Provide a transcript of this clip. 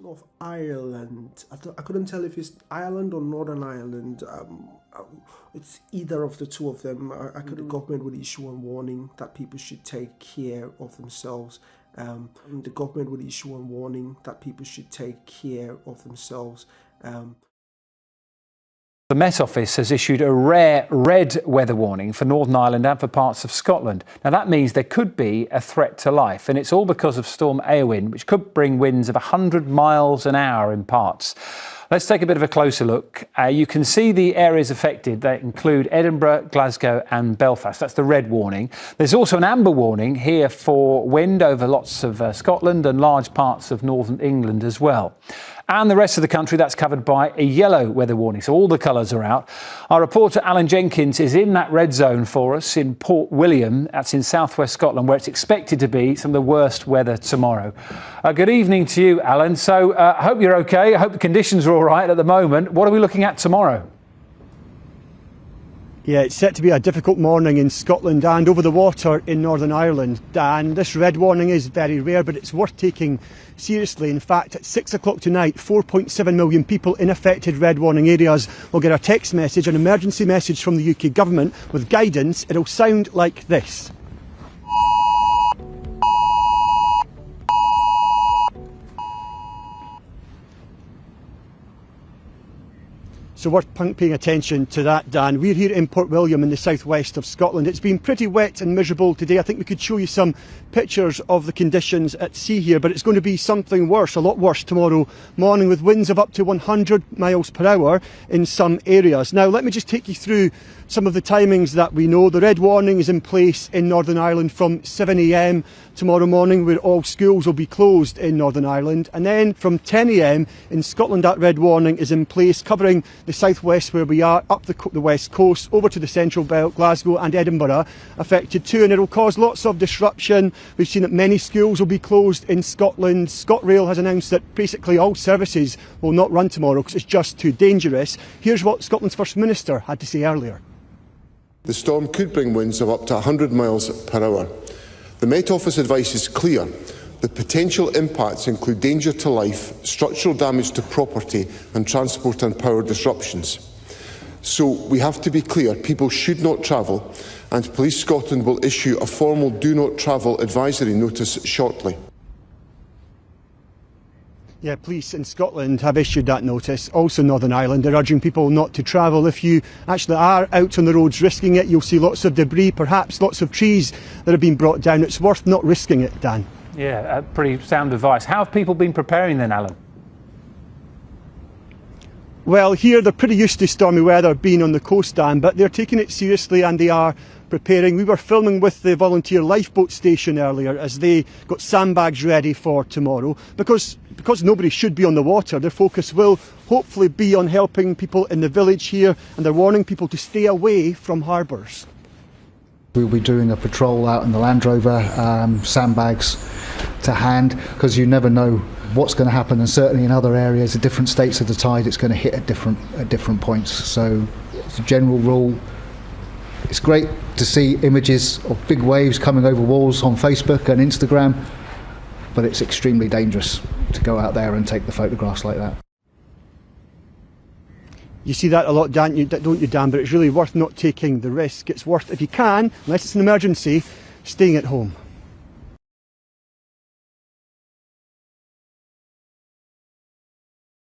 Of Ireland. I couldn't tell if it's Ireland or Northern Ireland. It's either of the two of them. The government would issue a warning that people should take care of themselves. The government would issue a warning that people should take care of themselves. The Met Office has issued a rare red weather warning for Northern Ireland and for parts of Scotland. Now that means there could be a threat to life, and it's all because of Storm Éowyn, which could bring winds of 100 miles an hour in parts. Let's take a bit of a closer look. You can see the areas affected. They include Edinburgh, Glasgow and Belfast. That's the red warning. There's also an amber warning here for wind over lots of Scotland and large parts of northern England as well. And the rest of the country, that's covered by a yellow weather warning. So all the colours are out. Our reporter Alan Jenkins is in that red zone for us in Port William. That's in southwest Scotland, where it's expected to be some of the worst weather tomorrow. Good evening to you, Alan. So I hope you're OK. I hope the conditions are all right at the moment. What are we looking at tomorrow? Yeah, it's set to be a difficult morning in Scotland and over the water in Northern Ireland. Dan, this red warning is very rare, but it's worth taking seriously. In fact, at 6 o'clock tonight, 4.7 million people in affected red warning areas will get a text message, an emergency message from the UK government with guidance. It'll sound like this. So worth paying attention to that, Dan. We're here in Port William in the southwest of Scotland. It's been pretty wet and miserable today. I think we could show you some pictures of the conditions at sea here, but it's going to be something worse, a lot worse tomorrow morning, with winds of up to 100 miles per hour in some areas. Now, let me just take you through some of the timings that we know. The red warning is in place in Northern Ireland from 7 a.m. tomorrow morning, where all schools will be closed in Northern Ireland. And then from 10 a.m. in Scotland, that red warning is in place, covering the southwest where we are, up the west coast, over to the central belt, Glasgow and Edinburgh affected too. And it will cause lots of disruption. We've seen that many schools will be closed in Scotland. ScotRail has announced that basically all services will not run tomorrow because it's just too dangerous. Here's what Scotland's First Minister had to say earlier. The storm could bring winds of up to 100 miles per hour. The Met Office advice is clear. The potential impacts include danger to life, structural damage to property and transport and power disruptions. So we have to be clear, people should not travel, and Police Scotland will issue a formal do not travel advisory notice shortly. Yeah, police in Scotland have issued that notice. Also Northern Ireland, they're urging people not to travel. If you actually are out on the roads risking it, you'll see lots of debris, perhaps lots of trees that have been brought down. It's worth not risking it, Dan. Yeah, pretty sound advice. How have people been preparing then, Alan? Well, here they're pretty used to stormy weather being on the coast, Dan, but they're taking it seriously and they are preparing. We were filming with the volunteer lifeboat station earlier as they got sandbags ready for tomorrow. Because nobody should be on the water, their focus will hopefully be on helping people in the village here, and they're warning people to stay away from harbours. We'll be doing a patrol out in the Land Rover, sandbags to hand, because you never know what's going to happen, and certainly in other areas, at different states of the tide, it's going to hit at different points. So it's a general rule. It's great to see images of big waves coming over walls on Facebook and Instagram, but it's extremely dangerous to go out there and take the photographs like that. You see that a lot, don't you, Dan? But it's really worth not taking the risk. It's worth, if you can, unless it's an emergency, staying at home.